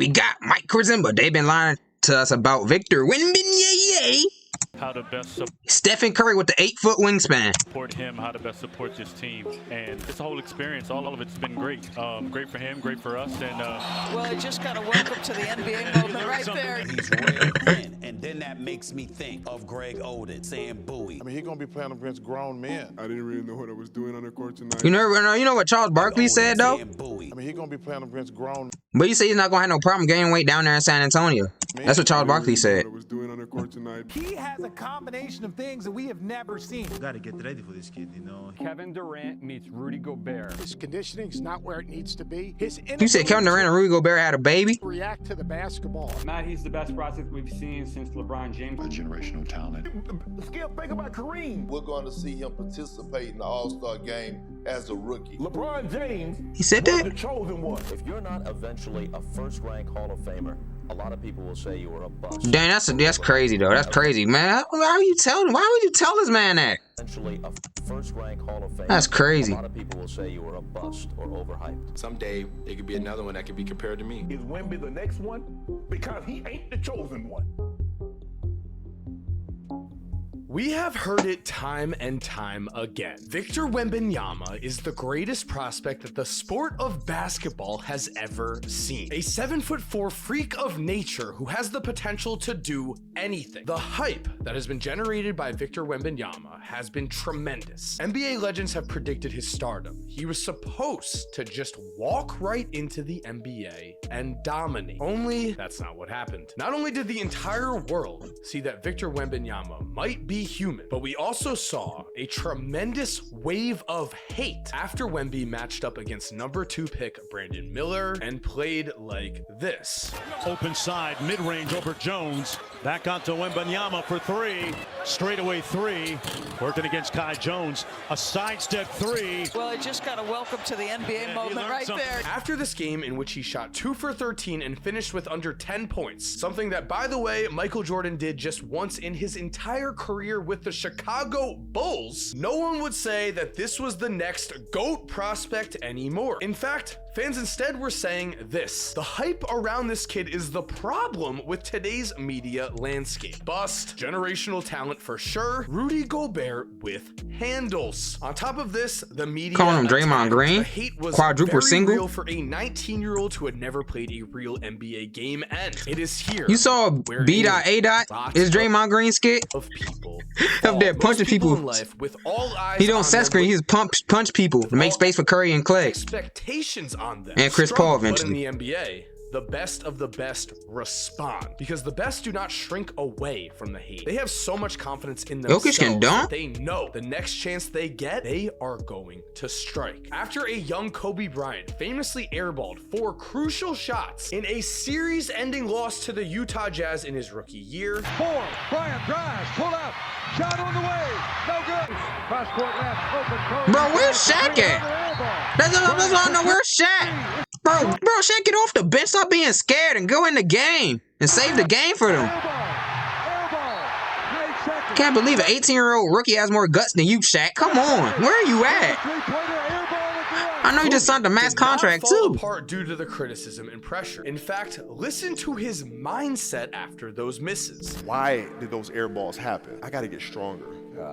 We got Mike Krizimba. They've been lying to us about Victor Wembanyama. How to best Stephen Curry with the 8-foot wingspan. support him, how to best support this team, and it's a whole experience. All of it's been great. Great for him, great for us, and well, it just got a welcome to the NBA moment right there. He's real thin, and then that makes me think of Greg Oden saying "Bowie." I mean, he's gonna be playing against grown men. I didn't really know what I was doing on the court tonight. You know what Charles Barkley said though? I mean, he's gonna be playing against grown. But you say he's not gonna have no problem gaining weight down there in San Antonio. That's what Charles Barkley said. What I was doing on the court tonight. He has a combination of things that we have never seen. Got to get ready for this kid, you know. Kevin Durant meets Rudy Gobert. His conditioning's not where it needs to be. You said Kevin Durant and Rudy Gobert had a baby? React to the basketball. Matt, he's the best prospect we've seen since LeBron James. A generational talent. Skip, think about Kareem. We're going to see him participate in the All-Star game as a rookie. LeBron James. He said that? The chosen one. If you're not eventually a first-rank Hall of Famer, a lot of people will say you were a bust. Dang, that's crazy though. That's crazy, man. Why would you tell him? Why would you tell this man that? Eventually a first-rank Hall of Famer. That's crazy. A lot of people will say you were a bust or overhyped. Someday there could be another one that could be compared to me. Is Wemby the next one? Because he ain't the chosen one. We have heard it time and time again. Victor Wembanyama is the greatest prospect that the sport of basketball has ever seen. A 7'4" freak of nature who has the potential to do anything. The hype that has been generated by Victor Wembanyama has been tremendous. NBA legends have predicted his stardom. He was supposed to just walk right into the NBA and dominate. Only that's not what happened. Not only did the entire world see that Victor Wembanyama might be human, but we also saw a tremendous wave of hate after Wemby matched up against number 2 pick Brandon Miller and played like this. open side, mid-range over Jones. Back onto Wembanyama for 3. Straightaway 3. Working against Kai Jones. A sidestep 3. Well, it just got a welcome to the NBA moment right there. After this game in which he shot 2 for 13 and finished with under 10 points, something that, by the way, Michael Jordan did just once in his entire career with the Chicago Bulls, no one would say that this was the next GOAT prospect anymore. In fact, fans instead were saying this: the hype around this kid is the problem with today's media landscape. Bust, generational talent for sure, Rudy Gobert with handles. On top of this, the media calling him Draymond Green, the hate was quadruple very single real for a 19-year-old who had never played a real NBA game, and it is here. You saw B.A. Is Draymond Green skit of people up there punching people in life with all eyes. He don't set screen. He's punch people to make space for Curry and Clay. Expectations on them and Chris Paul eventually. But in the NBA, the best of the best respond, because the best do not shrink away from the hate. They have so much confidence in themselves Jokic can dunk. That they know the next chance they get, they are going to strike. After a young Kobe Bryant famously airballed 4 crucial shots in a series-ending loss to the Utah Jazz in his rookie year. 4, Bryant drives, pull up, shot on the way, no good. Cross court left, open. Bro, where's Shaq at? That's all I know. Where's Shaq? Bro, Shaq, get off the bench, stop being scared, and go in the game and save the game for them. Can't believe an 18-year-old rookie has more guts than you, Shaq. Come on, where are you at? I know you just signed a max contract too. Apart due to the criticism and pressure. In fact, listen to his mindset after those misses. Why did those air balls happen? I got to get stronger.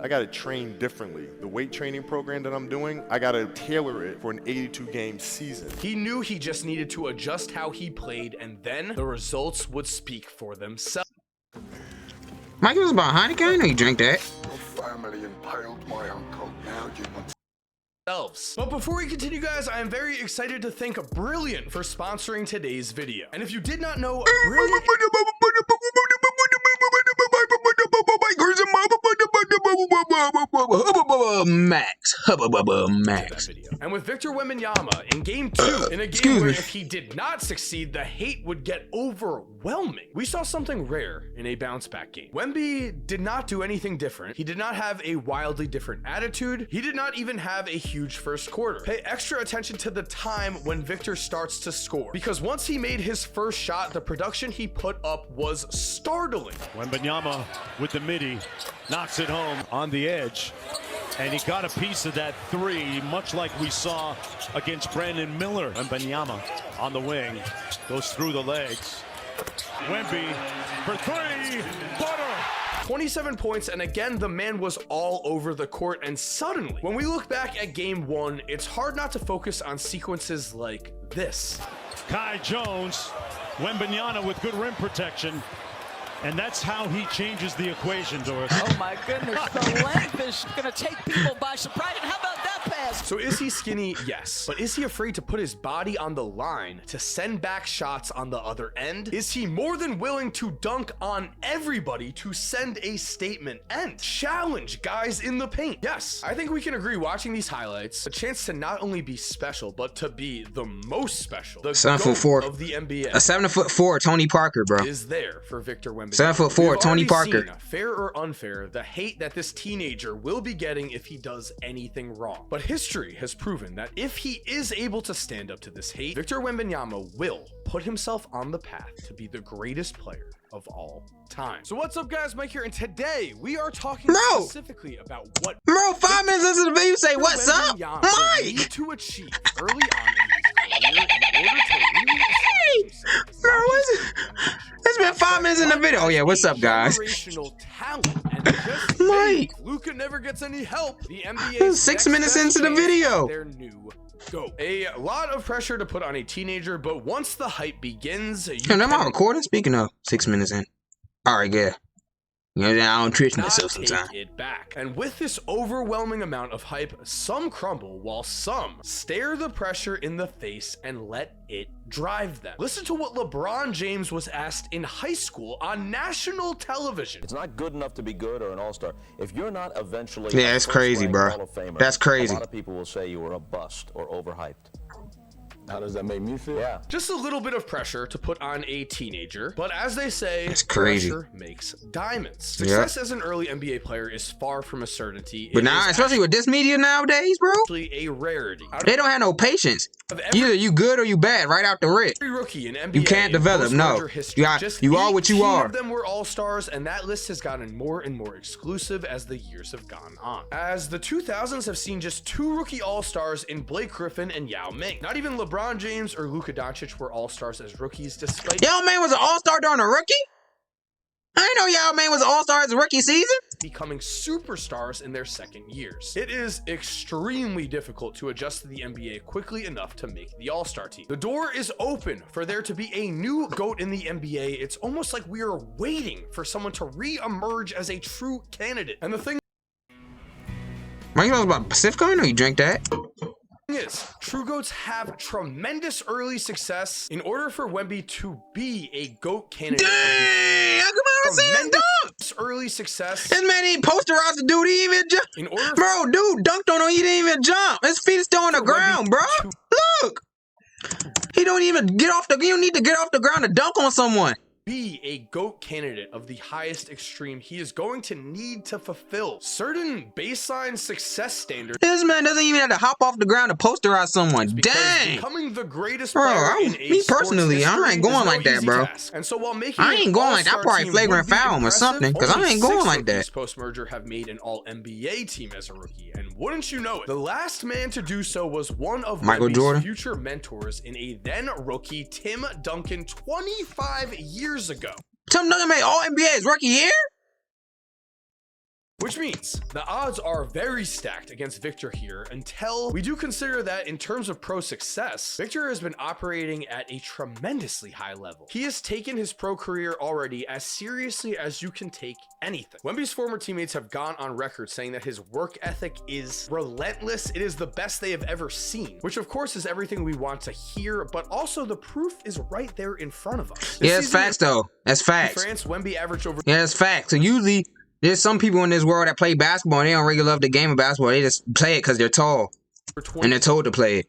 I got to train differently. The weight training program that I'm doing, I got to tailor it for an 82-game season. He knew he just needed to adjust how he played, and then the results would speak for themselves. Mike was about Heineken. I know you drank that. Family impaled my uncle. Now you must. But before we continue, guys, I am very excited to thank Brilliant for sponsoring today's video. And if you did not know, Brilliant Max. And with Victor Wembanyama in game 2, in a game where if he did not succeed, the hate would get overwhelming, we saw something rare in a bounce back game. Wemby did not do anything different. He did not have a wildly different attitude. He did not even have a huge first quarter. Pay extra attention to the time when Victor starts to score, because once he made his first shot, the production he put up was startling. Wembanyama with the midi, knocks it home on the edge. And he got a piece of that three, much like we saw against Brandon Miller. Wembanyama on the wing, goes through the legs. Wemby for three, butter. 27 points, and again, the man was all over the court, and suddenly, when we look back at game one, it's hard not to focus on sequences like this. Kai Jones, Wembanyama with good rim protection. And that's how he changes the equation, Doris. Oh my goodness, the length is going to take people by surprise. And how about that pass? So is he skinny? Yes. But is he afraid to put his body on the line to send back shots on the other end? Is he more than willing to dunk on everybody to send a statement and challenge guys in the paint? Yes, I think we can agree watching these highlights, a chance to not only be special, but to be the most special. The 7'4" of the NBA. A 7'4" Tony Parker, bro. Is there for Victor Wembanyama. 7'4" Tony Parker. Seen, fair or unfair, the hate that this teenager will be getting if he does anything wrong. But history has proven that if he is able to stand up to this hate, Victor Wembanyama will put himself on the path to be the greatest player of all time. So what's up, guys? Mike here, and today we are talking specifically about what 5 minutes into the video, you say what's up, Mike? To achieve early on in his career in order to really bro, it's been 5 minutes in the video. Oh yeah, what's up, guys? Talent and just Mike, Luka never gets any help. The NBA 6 minutes into the video. Their new go. A lot of pressure to put on a teenager, but once the hype begins, am I recording? Speaking of 6 minutes in. All right, good. You know, I don't trick myself sometimes. It back. And with this overwhelming amount of hype, some crumble while some stare the pressure in the face and let it drive them. Listen to what LeBron James was asked in high school on national television. It's not good enough to be good or an all-star. If you're not eventually yeah, that's crazy, bro. Hall of Famer, that's crazy. A lot of people will say you were a bust or overhyped. How does that make me feel? Yeah. Just a little bit of pressure to put on a teenager, but as they say, that's crazy. Pressure makes diamonds. Success as an early NBA player is far from a certainty. But now, especially with this media nowadays, bro, actually a rarity. They don't have no patience. Either you good or you bad right out the rip. Every rookie in NBA, you can't develop. No, you are what you are. Of them were all-stars, and that list has gotten more and more exclusive as the years have gone on. As the 2000s have seen just 2 rookie all-stars in Blake Griffin and Yao Ming. Not even LeBron James or Luka Doncic were all-stars as rookies, despite Yao Ming was an all-star during a rookie? I didn't know Yao Ming was an all-star as a rookie season. Becoming superstars in their second years. It is extremely difficult to adjust to the NBA quickly enough to make the all-star team. The door is open for there to be a new GOAT in the NBA. It's almost like we are waiting for someone to re-emerge as a true candidate. And the thing you know about Pacifico? I know you drank that. Is true GOATs have tremendous early success. In order for Wemby to be a GOAT candidate, dang, how come I don't see his dunk? Early success. This man ain't posterized the dude. He even jump. Bro, dude dunked on him. He didn't even jump. His feet is still on the ground, bro. Look, he don't even get off the. You don't need to get off the ground to dunk on someone. Be a GOAT candidate of the highest extreme, he is going to need to fulfill certain baseline success standards. This man doesn't even have to hop off the ground to posterize someone. Dang! Becoming the greatest player in me personally, I ain't going like that, bro. And so while making I ain't going like that, probably flagrant foul or something, because I ain't going like that. Post-merger have made an All-NBA team as a rookie, and wouldn't you know it, the last man to do so was one of Michael Jordan, future mentors in a then rookie Tim Duncan 25 years ago. Tim Duncan made All-NBA his rookie year? Which means the odds are very stacked against Victor here until we do consider that in terms of pro success, Victor has been operating at a tremendously high level. He has taken his pro career already as seriously as you can take anything. Wemby's former teammates have gone on record saying that his work ethic is relentless. It is the best they have ever seen, which of course is everything we want to hear, but also the proof is right there in front of us. Yeah, it's facts though. That's facts. France, Wemby averaged over. Yeah, it's facts. So usually there's some people in this world that play basketball and they don't really love the game of basketball. They just play it because they're tall and they're told to play it.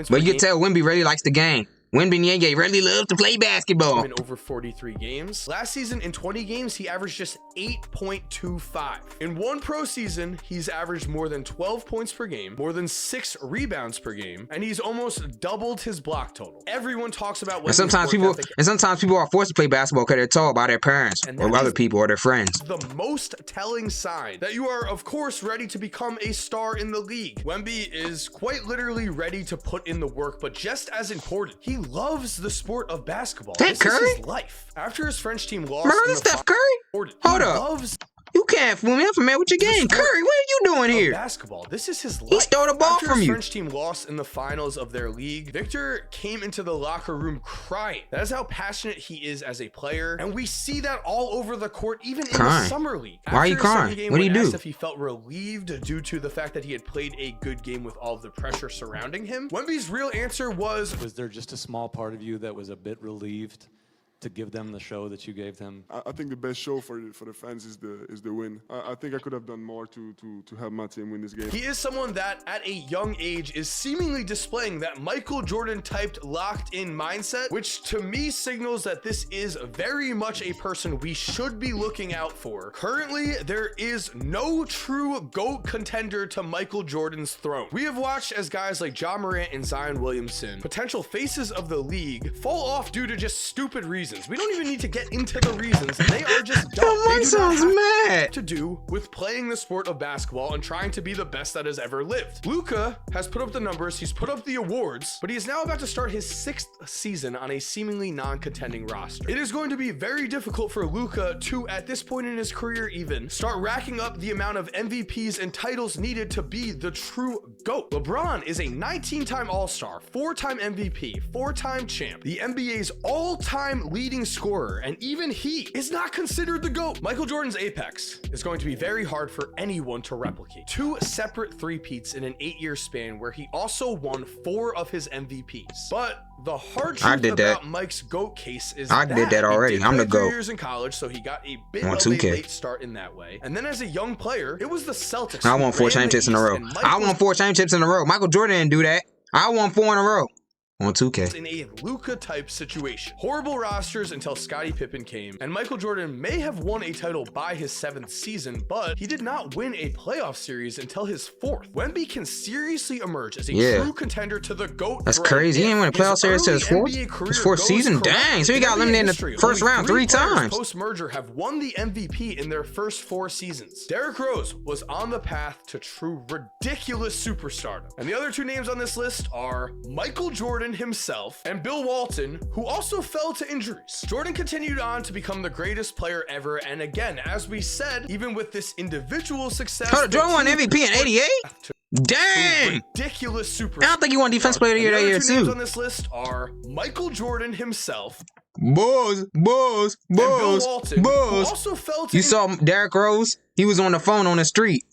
But you can tell Wemby really likes the game. Wembanyama really loves to play basketball. In over 43 games. Last season, in 20 games, he averaged just 8.25. In one pro season, he's averaged more than 12 points per game, more than 6 rebounds per game, and he's almost doubled his block total. Everyone talks about what sometimes people are forced to play basketball because they're told by their parents or other people or their friends. The most telling sign that you are, of course, ready to become a star in the league. Wemby is quite literally ready to put in the work, but just as important, he loves the sport of basketball. This is his life. After his French team lost, remember Steph Curry? Hold up. You can't fool me. I'm familiar with your game. Curry, what are you doing here? Basketball. This is his life. He stole the ball from you. After his French team lost in the finals of their league, Victor came into the locker room crying. That is how passionate he is as a player, and we see that all over the court, even in the summer league. Why are you crying? What do you do? If he felt relieved due to the fact that he had played a good game with all of the pressure surrounding him, Wemby's real answer was there just a small part of you that was a bit relieved to give them the show that you gave them? I think the best show for the fans is the win. I think I could have done more to help my team win this game. He is someone that at a young age is seemingly displaying that Michael Jordan typed locked in mindset, which to me signals that this is very much a person we should be looking out for. Currently, there is no true GOAT contender to Michael Jordan's throne. We have watched as guys like Ja Morant and Zion Williamson, potential faces of the league, fall off due to just stupid reasons. We don't even need to get into the reasons. They are just dumb. They do not have to do with playing the sport of basketball and trying to be the best that has ever lived. Luka has put up the numbers, he's put up the awards, but he is now about to start his 6th season on a seemingly non-contending roster. It is going to be very difficult for Luka to, at this point in his career even, start racking up the amount of MVPs and titles needed to be the true GOAT. LeBron is a 19-time All-Star, 4-time MVP, 4-time champ, the NBA's all-time leading scorer, and even he is not considered the GOAT. Michael Jordan's apex is going to be very hard for anyone to replicate. 2 separate three-peats in an 8-year span where he also won 4 of his MVPs. But the hard truth about Mike's GOAT case is I did that already. I'm the GOAT. Years in college, so he got a bit of a late start in that way. And then as a young player, it was the Celtics. I won 4 championships in a row. I won 4 championships in a row. Michael Jordan didn't do that. I won 4 in a row. On 2K. In a Luka type situation. Horrible rosters until Scottie Pippen came, and Michael Jordan may have won a title by his 7th season, but he did not win a playoff series until his 4th. Wemby can seriously emerge as a true contender to the GOAT. That's crazy. He didn't win a playoff series till his 4th? His 4th season? Dang, so he got eliminated in the first round 3 times. Post-merger have won the MVP in their first 4 seasons. Derrick Rose was on the path to true ridiculous superstardom. And the other 2 names on this list are Michael Jordan himself and Bill Walton, who also fell to injuries. Jordan continued on to become the greatest player ever, and again, as we said, even with this individual success, Jordan won MVP in '88. Dang! Ridiculous super. I don't think he won Defense Player of the Year that year too. Names on this list are Michael Jordan himself, Buzz, Bill Walton, who also fell to. You saw Derrick Rose? He was on the phone on the street.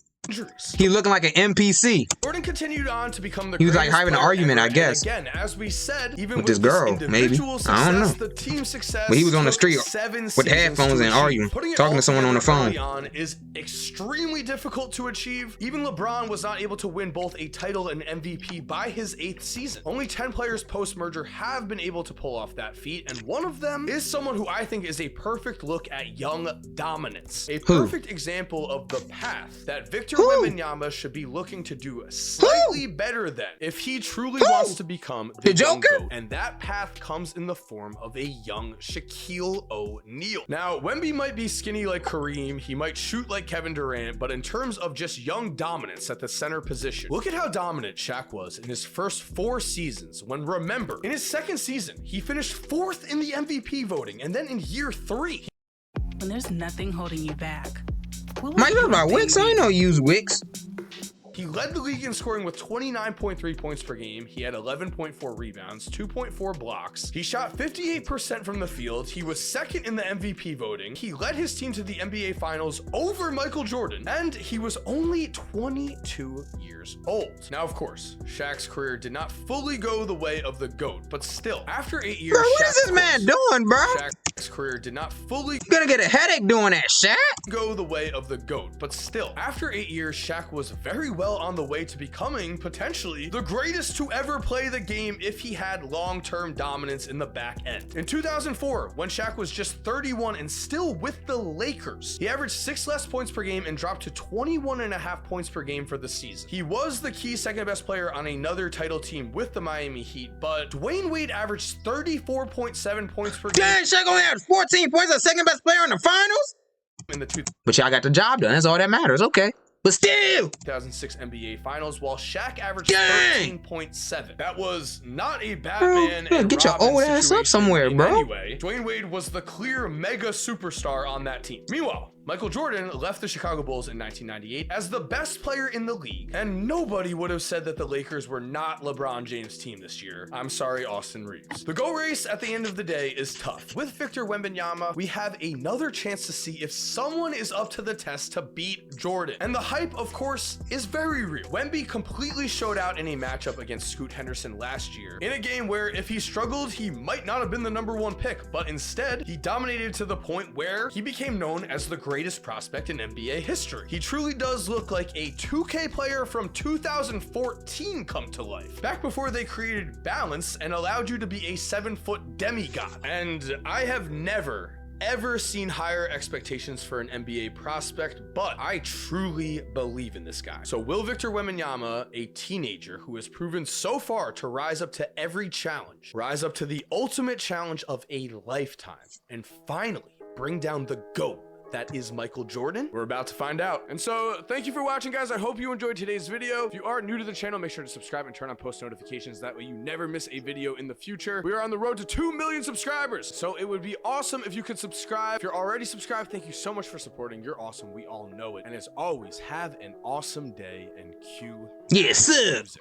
He looking like an NPC. Jordan continued on to become the he was like having an argument, I guess. Again, as we said, even with this girl, maybe. Success, I don't know. The team success but he was on the street with headphones and arguing, talking to someone on the phone. On is extremely difficult to achieve. Even LeBron was not able to win both a title and MVP by his 8th season. Only 10 players post-merger have been able to pull off that feat, and one of them is someone who I think is a perfect look at young dominance. A perfect example of the path that Victor Wembanyama should be looking to do slightly better than if he truly wants to become the Joker. GOAT. And that path comes in the form of a young Shaquille O'Neal. Now, Wemby might be skinny like Kareem, he might shoot like Kevin Durant, but in terms of just young dominance at the center position, look at how dominant Shaq was in his first 4 seasons, when remember, in his 2nd season, he finished 4th in the MVP voting, and then in year 3. When there's nothing holding you back. Mike, you about Wix? I ain't know you use Wix. He led the league in scoring with 29.3 points per game. He had 11.4 rebounds, 2.4 blocks. He shot 58% from the field. He was 2nd in the MVP voting. He led his team to the NBA Finals over Michael Jordan, and he was only 22 years old. Now, of course, Shaq's career did not fully go the way of the GOAT, but still, after 8 years, bro, what is this man doing, bro? Shaq's career did not fully Gonna get a headache doing that, Shaq. go the way of the GOAT, but still, after 8 years, Shaq was very well on the way to becoming potentially the greatest to ever play the game if he had long-term dominance in the back end. In 2004, when Shaq was just 31 and still with the Lakers, he averaged 6 less points per game and dropped to 21.5 points per game for the season. He was the key second best player on another title team with the Miami Heat, but Dwayne Wade averaged 34.7 points per game. Dang, Shaq only had 14 points, the second best player in the finals? In the But y'all got the job done. That's all that matters. Okay. But still, 2006 NBA Finals, while Shaq averaged 13.7. That was not a Batman bro, and get your Robin old ass up situation somewhere, in bro. any way. Dwayne Wade was the clear mega superstar on that team. Meanwhile, Michael Jordan left the Chicago Bulls in 1998 as the best player in the league, and nobody would have said that the Lakers were not LeBron James' team this year. I'm sorry, Austin Reeves. The GOAT race at the end of the day is tough. With Victor Wembanyama, we have another chance to see if someone is up to the test to beat Jordan. And the hype, of course, is very real. Wemby completely showed out in a matchup against Scoot Henderson last year, in a game where if he struggled, he might not have been the #1 pick, but instead, he dominated to the point where he became known as the greatest prospect in NBA history. He truly does look like a 2K player from 2014 come to life, back before they created balance and allowed you to be a 7-foot demigod. And I have never ever seen higher expectations for an NBA prospect, but I truly believe in this guy. So will Victor Wembanyama, a teenager who has proven so far to rise up to every challenge, rise up to the ultimate challenge of a lifetime, and finally bring down the GOAT that is Michael Jordan? We're about to find out. And so thank you for watching, guys. I hope you enjoyed today's video. If you are new to the channel, make sure to subscribe and turn on post notifications. That way you never miss a video in the future. We are on the road to 2 million subscribers. So it would be awesome if you could subscribe. If you're already subscribed, thank you so much for supporting. You're awesome. We all know it. And as always, have an awesome day and cue yes, sir. music.